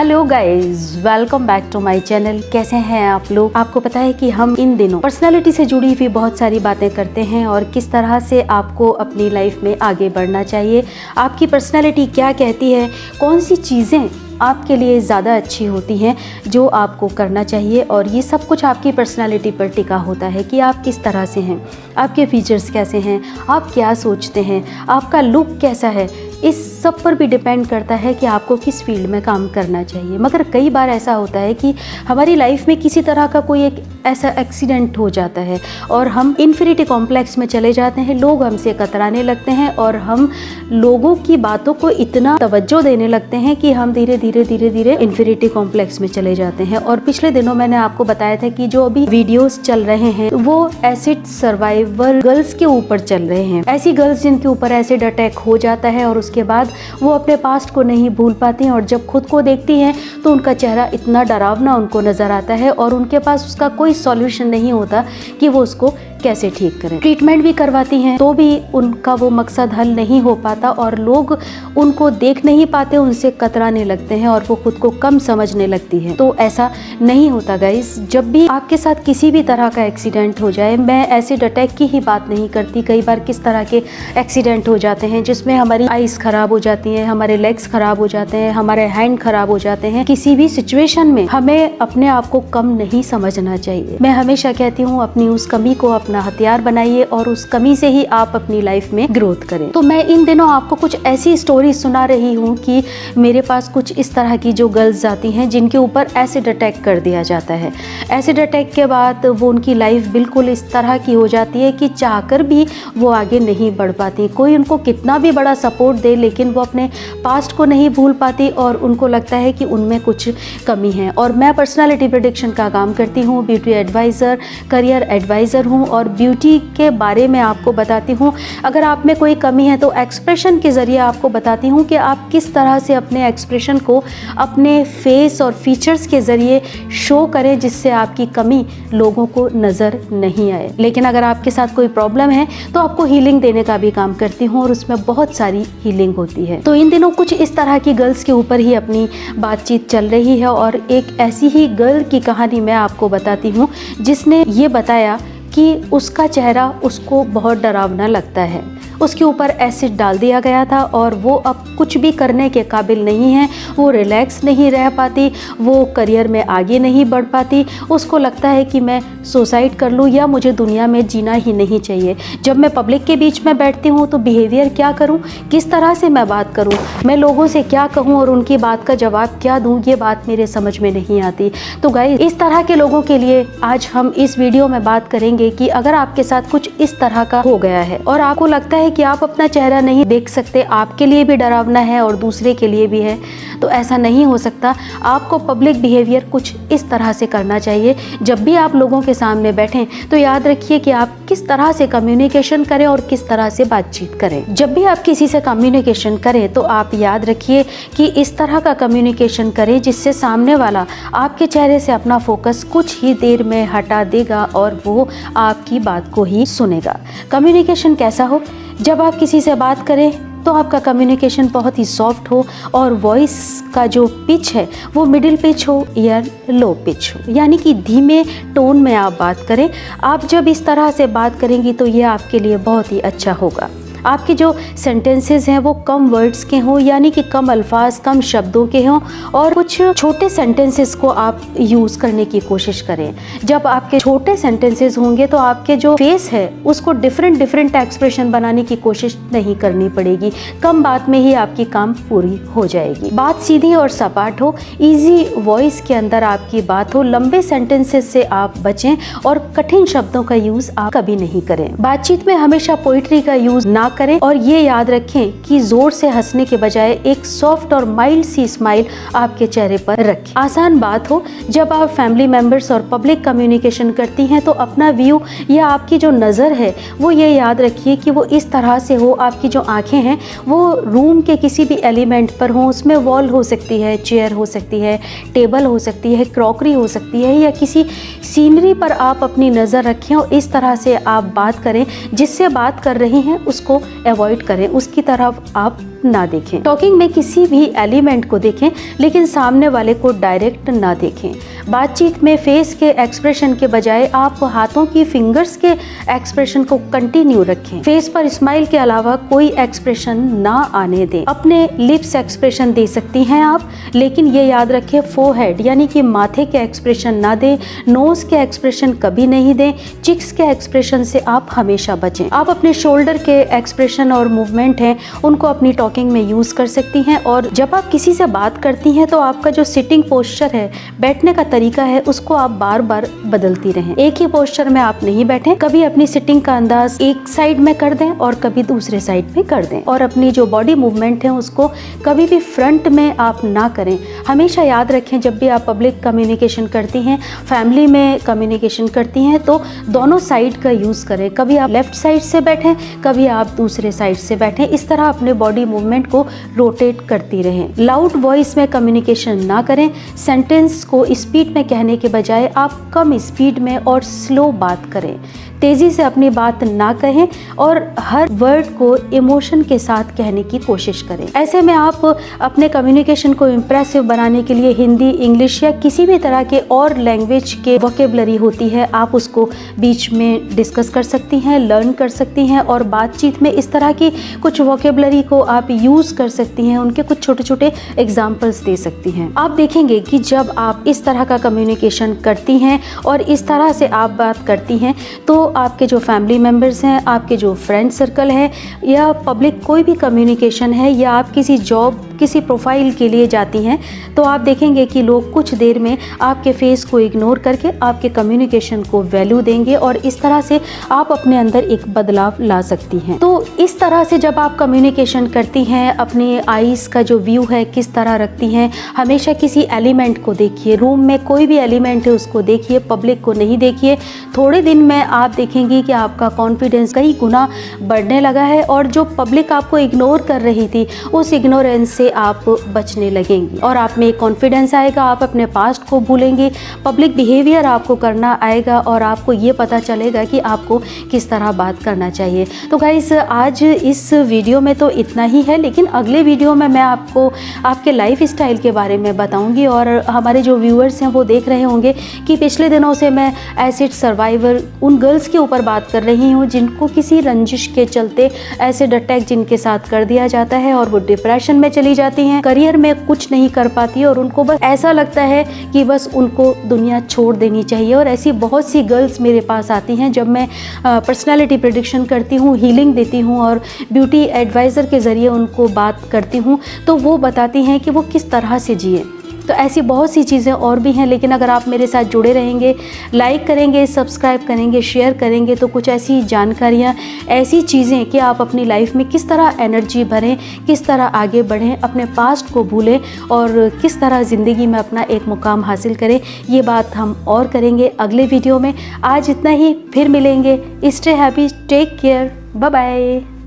Hello guys, welcome back to my channel. कैसे हैं आप लोग? आपको पता है कि हम इन दिनों पर्सनालिटी से जुड़ी हुई बहुत सारी बातें करते हैं और किस तरह से आपको अपनी लाइफ में आगे बढ़ना चाहिए, आपकी पर्सनालिटी क्या कहती है, कौन सी चीज़ें आपके लिए ज़्यादा अच्छी होती हैं जो आपको करना चाहिए। और ये सब कुछ आपकी पर्सनालिटी पर टिका होता है कि आप किस तरह से हैं, आपके फीचर्स कैसे हैं, आप क्या सोचते हैं, आपका लुक कैसा है। इस सब पर भी डिपेंड करता है कि आपको किस फील्ड में काम करना चाहिए। मगर कई बार ऐसा होता है कि हमारी लाइफ में किसी तरह का कोई एक ऐसा एक्सीडेंट हो जाता है और हम इन्फिनिटी कॉम्प्लेक्स में चले जाते हैं, लोग हमसे कतराने लगते हैं और हम लोगों की बातों को इतना तवज्जो देने लगते हैं कि हम धीरे धीरे इन्फिनिटी कॉम्प्लेक्स में चले जाते हैं। और पिछले दिनों मैंने आपको बताया था कि जो अभी वीडियोस चल रहे हैं वो एसिड सर्वाइवर गर्ल्स के ऊपर चल रहे हैं। ऐसी गर्ल्स जिनके ऊपर एसिड अटैक हो जाता है और उसके बाद वो अपने पास्ट को नहीं भूल पाती हैं और जब खुद को देखती हैं तो उनका चेहरा इतना डरावना उनको नजर आता है और उनके पास उसका कोई सॉल्यूशन नहीं होता कि वो उसको कैसे ठीक करें। ट्रीटमेंट भी करवाती हैं तो भी उनका वो मकसद हल नहीं हो पाता और लोग उनको देख नहीं पाते, उनसे कतराने लगते हैं और वो खुद को कम समझने लगती है। तो ऐसा नहीं होता गाइस। जब भी आपके साथ किसी भी तरह का एक्सीडेंट हो जाए, मैं एसिड अटैक की ही बात नहीं करती, कई बार किस तरह के एक्सीडेंट हो जाते हैं जिसमें हमारी आईज खराब हो जाती हैं, हमारे लेग्स खराब हो जाते हैं, हमारे हैंड खराब हो जाते हैं। किसी भी सिचुएशन में हमें अपने आप को कम नहीं समझना चाहिए। मैं हमेशा कहती हूँ अपनी उस कमी को अपना हथियार बनाइए और उस कमी से ही आप अपनी लाइफ में ग्रोथ करें। तो मैं इन दिनों आपको कुछ ऐसी स्टोरी सुना रही हूँ कि मेरे पास कुछ इस तरह की जो गर्ल्स आती हैं जिनके ऊपर एसिड अटैक कर दिया जाता है। एसिड अटैक के बाद वो उनकी लाइफ बिल्कुल इस तरह की हो जाती है कि चाहकर भी वो आगे नहीं बढ़ पाती। कोई उनको कितना भी बड़ा सपोर्ट दे लेकिन वो अपने पास्ट को नहीं भूल पाती और उनको लगता है कि उनमें कुछ कमी है। और मैं पर्सनालिटी प्रेडिक्शन का काम करती हूँ, ब्यूटी एडवाइज़र, करियर एडवाइज़र हूँ और ब्यूटी के बारे में आपको बताती हूँ। अगर आप में कोई कमी है तो एक्सप्रेशन के ज़रिए आपको बताती हूँ कि आप किस तरह से अपने एक्सप्रेशन को अपने फेस और फीचर्स के ज़रिए शो करें जिससे आपकी कमी लोगों को नज़र नहीं आए। लेकिन अगर आपके साथ कोई प्रॉब्लम है तो आपको हीलिंग देने का भी काम करती हूँ और उसमें बहुत सारी हीलिंग होती है। तो इन दिनों कुछ इस तरह की गर्ल्स के ऊपर ही अपनी बातचीत चल रही है और एक ऐसी ही गर्ल की कहानी मैं आपको बताती हूँ जिसने ये बताया कि उसका चेहरा उसको बहुत डरावना लगता है। उसके ऊपर एसिड डाल दिया गया था और वो अब कुछ भी करने के काबिल नहीं है, वो रिलैक्स नहीं रह पाती, वो करियर में आगे नहीं बढ़ पाती। उसको लगता है कि मैं सुसाइड कर लूँ या मुझे दुनिया में जीना ही नहीं चाहिए। जब मैं पब्लिक के बीच में बैठती हूँ तो बिहेवियर क्या करूँ, किस तरह से मैं बात करूँ, मैं लोगों से क्या कहूँ और उनकी बात का जवाब क्या दूँ, ये बात मेरे समझ में नहीं आती। तो गाइस, इस तरह के लोगों के लिए आज हम इस वीडियो में बात करेंगे कि अगर आपके साथ कुछ इस तरह का हो गया है और आपको लगता है कि आप अपना चेहरा नहीं देख सकते, आपके लिए भी डरावना है और दूसरे के लिए भी है, तो ऐसा नहीं हो सकता। आपको पब्लिक बिहेवियर कुछ इस तरह से करना चाहिए। जब भी आप लोगों के सामने बैठें तो याद रखिए कि आप किस तरह से कम्युनिकेशन करें और किस तरह से बातचीत करें। जब भी आप किसी से कम्युनिकेशन करें तो आप याद रखिए कि इस तरह का कम्युनिकेशन करें जिससे सामने वाला आपके चेहरे से अपना फोकस कुछ ही देर में हटा देगा और वो आपकी बात को ही सुनेगा। कम्युनिकेशन कैसा हो? जब आप किसी से बात करें तो आपका कम्युनिकेशन बहुत ही सॉफ्ट हो और वॉइस का जो पिच है वो मिडिल पिच हो या लो पिच हो, यानी कि धीमे टोन में आप बात करें। आप जब इस तरह से बात करेंगी तो ये आपके लिए बहुत ही अच्छा होगा। आपके जो सेंटेंसेस हैं वो कम वर्ड्स के हों, यानी कि कम अल्फाज, कम शब्दों के हों और कुछ छोटे सेंटेंसेस को आप यूज़ करने की कोशिश करें। जब आपके छोटे सेंटेंसेस होंगे तो आपके जो फेस है उसको डिफरेंट एक्सप्रेशन बनाने की कोशिश नहीं करनी पड़ेगी। कम बात में ही आपकी काम पूरी हो जाएगी। बात सीधी और सपाट हो, ईजी वॉइस के अंदर आपकी बात हो, लंबे सेंटेंसेस से आप बचें और कठिन शब्दों का यूज़ आप कभी नहीं करें। बातचीत में हमेशा पोइट्री का यूज़ ना करें और ये याद रखें कि जोर से हंसने के बजाय एक सॉफ्ट और माइल्ड सी स्माइल आपके चेहरे पर रखें। आसान बात हो, जब आप फैमिली मेंबर्स और पब्लिक कम्युनिकेशन करती हैं तो अपना व्यू या आपकी जो नज़र है वो ये याद रखिए कि वो इस तरह से हो, आपकी जो आंखें हैं वो रूम के किसी भी एलिमेंट पर हो। उसमें वॉल हो सकती है, चेयर हो सकती है, टेबल हो सकती है, क्रॉकरी हो सकती है या किसी सीनरी पर आप अपनी नज़र रखें और इस तरह से आप बात करें। जिससे बात कर रही हैं उसको अवॉइड करें, उसकी तरफ आप ना देखें। टॉकिंग में किसी भी एलिमेंट को देखें लेकिन सामने वाले को डायरेक्ट ना देखें। बातचीत में फेस के एक्सप्रेशन के बजाय आप हाथों की फिंगर्स के एक्सप्रेशन को कंटिन्यू रखें। फेस पर स्माइल के अलावा कोई एक्सप्रेशन ना आने दें। अपने लिप्स एक्सप्रेशन दे सकती हैं आप, लेकिन ये याद रखें फोरहेड यानी कि माथे के एक्सप्रेशन ना दें। नोज के एक्सप्रेशन कभी नहीं दें। चिक्स के एक्सप्रेशन से आप हमेशा बचें। आप अपने शोल्डर के एक्सप्रेशन और मूवमेंट हैं उनको अपनी टॉकिंग में यूज कर सकती हैं। और जब आप किसी से बात करती हैं तो आपका जो सिटिंग पोस्चर है, बैठने का तरीका है, उसको आप बार बार बदलती रहें। एक ही पोस्चर में आप नहीं बैठें। कभी अपनी सिटिंग का अंदाज एक साइड में कर दें और कभी दूसरे साइड में कर दें। और अपनी जो बॉडी मूवमेंट है उसको कभी भी फ्रंट में आप ना करें। हमेशा याद रखें जब भी आप पब्लिक कम्युनिकेशन करती हैं, फैमिली में कम्युनिकेशन करती हैं, तो दोनों साइड का यूज़ करें। कभी आप लेफ्ट साइड से बैठें, कभी आप दूसरे साइड से बैठें। इस तरह अपने बॉडी मूवमेंट को रोटेट करती रहें। लाउड वॉइस में कम्युनिकेशन ना करें। सेंटेंस को स्पीड में कहने के बजाय आप कम स्पीड में और स्लो बात करें। तेज़ी से अपनी बात ना कहें और हर वर्ड को इमोशन के साथ कहने की कोशिश करें। ऐसे में आप अपने कम्युनिकेशन को इम्प्रेसिव बनाने के लिए हिंदी, इंग्लिश या किसी भी तरह के और लैंग्वेज के वोकेबलरी होती है, आप उसको बीच में डिस्कस कर सकती हैं, लर्न कर सकती हैं और बातचीत में इस तरह की कुछ वोकेबलरी को आप यूज़ कर सकती हैं। उनके कुछ छोटे छोटे एग्जाम्पल्स दे सकती हैं। आप देखेंगे कि जब आप इस तरह का कम्युनिकेशन करती हैं और इस तरह से आप बात करती हैं तो आपके जो फैमिली मेम्बर्स हैं, आपके जो फ्रेंड सर्कल है या पब्लिक कोई भी कम्युनिकेशन है या आप किसी जॉब, किसी प्रोफाइल के लिए जाती हैं, तो आप देखेंगे कि लोग कुछ देर में आपके फेस को इग्नोर करके आपके कम्युनिकेशन को वैल्यू देंगे और इस तरह से आप अपने अंदर एक बदलाव ला सकती हैं। तो इस तरह से जब आप कम्युनिकेशन करती हैं, अपने आईज का जो व्यू है किस तरह रखती हैं, हमेशा किसी एलिमेंट को देखिए। रूम में कोई भी एलिमेंट है उसको देखिए, पब्लिक को नहीं देखिए। थोड़े दिन में आप देखेंगी कि आपका कॉन्फिडेंस कई गुना बढ़ने लगा है और जो पब्लिक आपको इग्नोर कर रही थी उस इग्नोरेंस से आप बचने लगेंगी और आप में कॉन्फिडेंस आएगा। आप अपने पास्ट को भूलेंगे, पब्लिक बिहेवियर आपको करना आएगा और आपको ये पता चलेगा कि आपको किस तरह बात करना चाहिए। तो गाइस, आज इस वीडियो में तो इतना ही है, लेकिन अगले वीडियो में मैं आपको आपके लाइफ स्टाइल के बारे में बताऊंगी और हमारे जो व्यूअर्स हैं वो देख रहे होंगे कि पिछले दिनों से मैं एसिड सर्वाइवर उन गर्ल्स के ऊपर बात कर रही हूँ जिनको किसी रंजिश के चलते एसिड अटैक जिनके साथ कर दिया जाता है और वो डिप्रेशन में चली जाती हैं, करियर में कुछ नहीं कर पाती और उनको बस ऐसा लगता है कि बस उनको दुनिया छोड़ देनी चाहिए। और ऐसी बहुत सी गर्ल्स मेरे पास आती हैं जब मैं पर्सनालिटी प्रेडिक्शन करती हूँ, हीलिंग देती हूँ और ब्यूटी एडवाइज़र के ज़रिए उनको बात करती हूँ, तो वो बताती हैं कि वो किस तरह से जिए। तो ऐसी बहुत सी चीज़ें और भी हैं, लेकिन अगर आप मेरे साथ जुड़े रहेंगे, लाइक करेंगे, सब्सक्राइब करेंगे, शेयर करेंगे, तो कुछ ऐसी जानकारियाँ, ऐसी चीज़ें कि आप अपनी लाइफ में किस तरह एनर्जी भरें, किस तरह आगे बढ़ें, अपने पास्ट को भूलें और किस तरह ज़िंदगी में अपना एक मुकाम हासिल करें, ये बात हम और करेंगे अगले वीडियो में। आज इतना ही, फिर मिलेंगे। Stay happy, take care, bye bye.